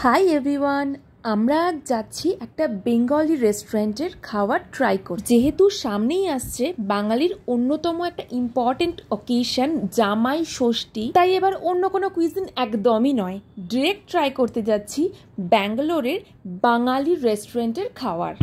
Hi everyone, আমরা আজ যাচ্ছি একটা বেঙ্গলি রেস্টুরেন্টের খাবার ট্রাই করতে। যেহেতু সামনেই আসছে বাঙালির অন্যতম একটা ইম্পর্টেন্ট অকেশন জামাই ষষ্ঠী, তাই এবার অন্য কোনো কুইজিন একদমই নয়, ডিরেক্ট ট্রাই করতে যাচ্ছি ব্যাঙ্গালোরের বাঙালি রেস্টুরেন্টের খাবার।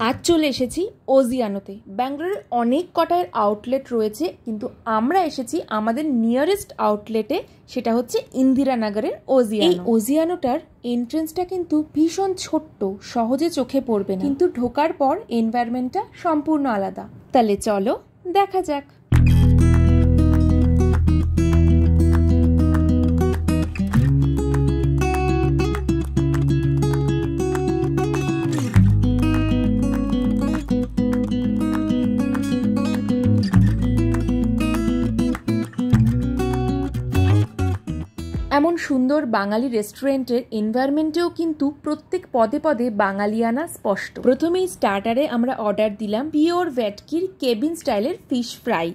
আজ চলে এসেছি ওজিয়ানোতে। ব্যাঙ্গালোরের অনেক কটার আউটলেট রয়েছে, কিন্তু আমরা এসেছি আমাদের নিয়ারেস্ট আউটলেটে, সেটা হচ্ছে ইন্দিরানগরের ওজিয়ানো। এই ওজিয়ানোটার এন্ট্রেন্সটা কিন্তু ভীষণ ছোট্ট, সহজে চোখে পড়বে না, কিন্তু ঢোকার পর এনভায়রনমেন্টটা সম্পূর্ণ আলাদা। তাহলে চলো দেখা যাক। এমন সুন্দর বাঙালি রেস্টুরেন্টের এনভায়রনমেন্টেও কিন্তু প্রত্যেক পদে পদে বাঙালিয়ানা স্পষ্ট। প্রথমেই স্টার্টারে আমরা অর্ডার দিলাম পিওর ভেটকির কেবিন স্টাইলের ফিশ ফ্রাই।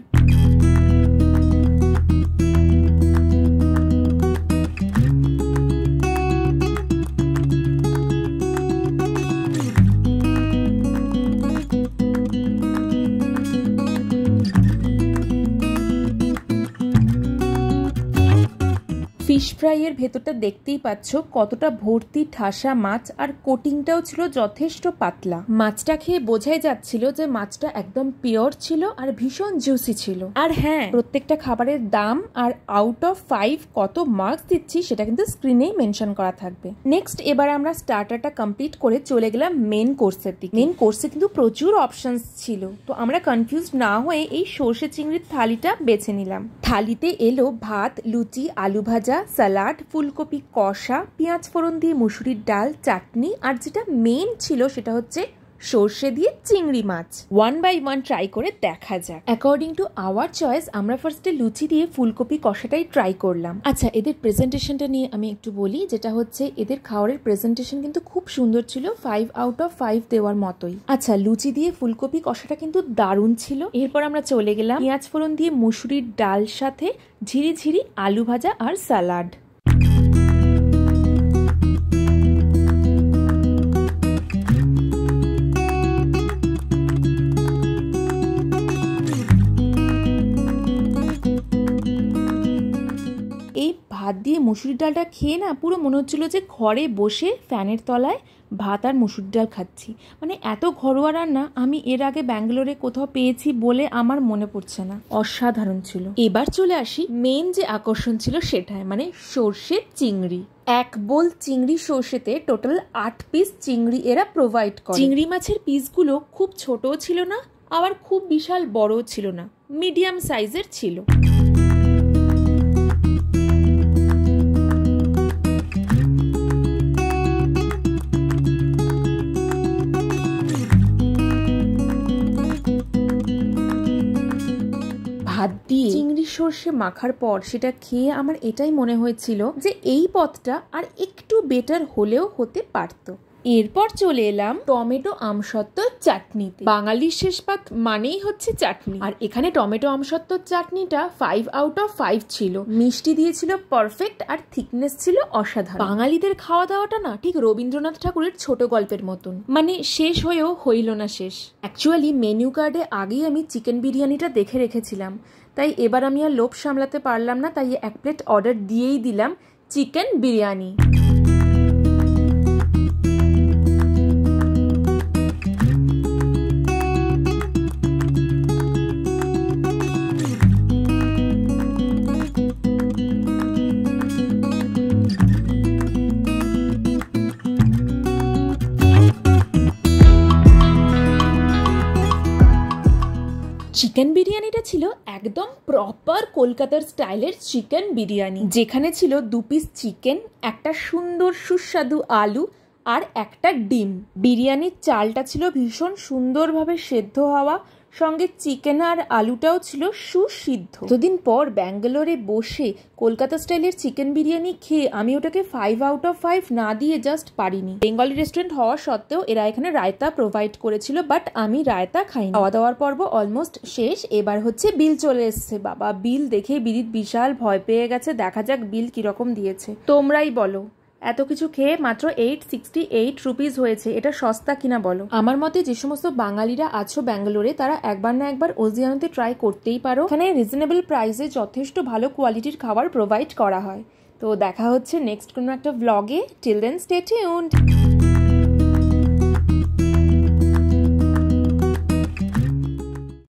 ফিশ ফ্রাইয়ের ভেতরটা দেখতেই পাচ্ছ কতটা ভর্তি ঠাসা মাছ, আর কোটিংটাও ছিল যথেষ্ট পাতলা। মাছটা খেয়ে বোঝাই যাচ্ছিল যে মাছটা একদম পিওর ছিল আর ভীষণ জুসি ছিল। আর হ্যাঁ, প্রত্যেকটা খাবারের দাম আর আউট অফ 5 কত মার্কস দিচ্ছি সেটা কিন্তু স্ক্রিনেই মেনশন করা থাকবে। নেক্সট এবার আমরা স্টার্টারটা কমপ্লিট করে চলে গেলাম মেন কোর্সের দিকে। মেন কোর্সে কিন্তু প্রচুর অপশনস ছিল, তো আমরা কনফিউজ না হয়ে এই সর্ষে চিংড়ির থালিটা বেছে নিলাম। থালিতে এলো ভাত, লুচি, আলু ভাজা, সালাড, ফুলকপি কষা, পেঁয়াজ ফোড়ন দিয়ে মুসুরির ডাল, চাটনি, আর যেটা মেন ছিল সেটা হচ্ছে সর্ষে দিয়ে চিংড়ি মাছ। 1 by 1 ট্রাই করে দেখা যাক। অ্যাকর্ডিং টু আওয়ার চয়েস আমরা ফার্স্টে লুচি দিয়ে ফুলকপি কষাটাই ট্রাই করলাম। আচ্ছা, এদের প্রেজেন্টেশনটা নিয়ে আমি একটু বলি, যেটা হচ্ছে এদের খাবারের প্রেজেন্টেশন কিন্তু খুব সুন্দর ছিল, 5 out of 5 দেওয়ার মতোই। আচ্ছা, লুচি দিয়ে ফুলকপি কষাটা কিন্তু দারুণ ছিল। এরপর আমরা চলে গেলাম পেঁয়াজ ফোড়ন দিয়ে মুসুরির ডাল সাথে ঝিরি ঝিরি আলু ভাজা আর সালাড। এই ভাত দিয়ে মুসুরির ডালটা খেয়ে না পুরো মনে হচ্ছিল যে ঘরে বসে ফ্যানের তলায় ভাত আর মুসুরির ডাল খাচ্ছি। মানে এত ঘরোয়া রান্না আমি এর আগে ব্যাঙ্গালোরে কোথাও পেয়েছি বলে আমার মনে পড়ছে না। অসাধারণ ছিল। এবার চলে আসি মেন যে আকর্ষণ ছিল সেটাই, মানে সর্ষে চিংড়ি। 1 বোল চিংড়ি সর্ষেতে টোটাল 8 পিস চিংড়ি এরা প্রোভাইড করে। চিংড়ি মাছের পিসগুলো খুব ছোটও ছিল না, আবার খুব বিশাল বড়ও ছিল না, মিডিয়াম সাইজের ছিল। ভাত দিয়ে চিংড়ি সর্ষে মাখার পর সেটা খেয়ে আমার এটাই মনে হয়েছিল যে এই পথটা আর একটু বেটার হলেও হতে পারতো। এরপর চলে এলাম টমেটো আমসত্ত্বর চাটনিতে। বাঙালির শেষ পাত মানেই হচ্ছে চাটনি, আর এখানে টমেটো আমসত্ত্বর চাটনিটা 5 out of 5 ছিল। মিষ্টি দিয়েছিল পারফেক্ট, আর থিকনেস ছিল অসাধারণ। বাঙালিদের খাওয়া দাওয়াটা না ঠিক রবীন্দ্রনাথ ঠাকুরের ছোট গল্পের মতন, মানে শেষ হয়েও হইল না শেষ। অ্যাকচুয়ালি মেনু কার্ডে আগেই আমি চিকেন বিরিয়ানিটা দেখে রেখেছিলাম, তাই এবার আমি আর লোভ সামলাতে পারলাম না, তাই 1 প্লেট অর্ডার দিয়েই দিলাম চিকেন বিরিয়ানি। চিকেন বিরিয়ানিটা ছিল একদম প্রপার কলকাতার স্টাইলের চিকেন বিরিয়ানি, যেখানে ছিল 2 পিস চিকেন, একটা সুন্দর সুস্বাদু আলু আর একটা ডিম। বিরিয়ানির চালটা ছিল ভীষণ সুন্দরভাবে সেদ্ধ হওয়া, সঙ্গে চিকেন আর আলুটাও ছিল সুসিদ্ধ। দুদিন পর ব্যাঙ্গালোরে বসে কলকাতা স্টাইলের চিকেন বিরিয়ানি খেয়ে আমি ওটাকে 5 আউট অফ 5 না দিয়ে জাস্ট পারিনি। বেঙ্গলি রেস্টুরেন্ট হওয়া সত্ত্বেও এরা এখানে রায়তা প্রোভাইড করেছিল, বাট আমি রায়তা খাইনি। খাওয়া দাওয়ার পর্ব অলমোস্ট শেষ, এবার হচ্ছে বিল চলে এসছে। বাবা, বিল দেখে বিদিত বিশাল ভয় পেয়ে গেছে। দেখা যাক বিল কিরকম দিয়েছে। তোমরাই বলো, এত কিছু খেয়ে মাত্র 868 রুপিস হয়েছে, এটা সস্তা কিনা বলো? আমার মতে যে সমস্ত বাঙালিরা আছো ব্যাঙ্গালোরে, তারা একবার না একবার ওজিয়ানোতে ট্রাই করতেই পারো। এখানে রিজনেবল প্রাইসে যথেষ্ট ভালো কোয়ালিটির খাবার প্রোভাইড করা হয়। তো দেখা হচ্ছে নেক্সট কোনো একটা ভ্লগে। Till then stay tuned.